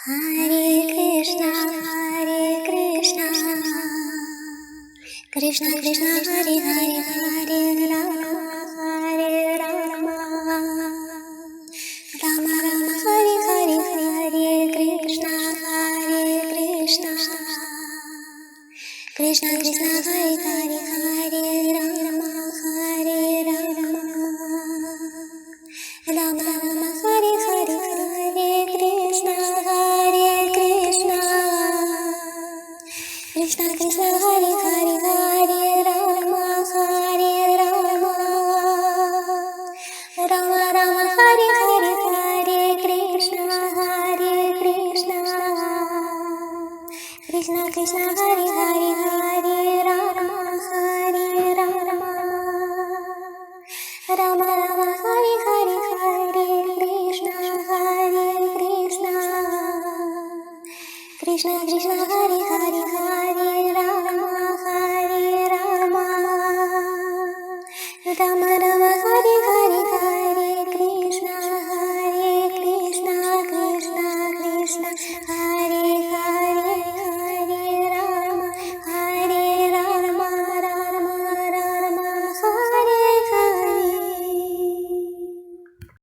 Hare Krishna, Hare Krishna, Krishna Krishna, Hare Hare, Hare Rama, Hare Rama, Rama Rama, Hare Hare, Hare Krishna, Hare Krishna, Krishna Krishna, Hare Hare, Hare Rama, Hare Rama, Rama Rama, Hare Hare, Hare Krishna, Hare Krishna, Krishna Krishna, Hare Hare, Hare Rama, Hare Rama, Rama Rama, Hare Hare, Hare Krishna, Hare Krishna, Krishna Krishna, Hare Hare, Hare Rama, Hare Rama, Rama Rama, Hare Hare, Hare Krishna, Hare Krishna, Krishna Krishna, Hare Hare, Hare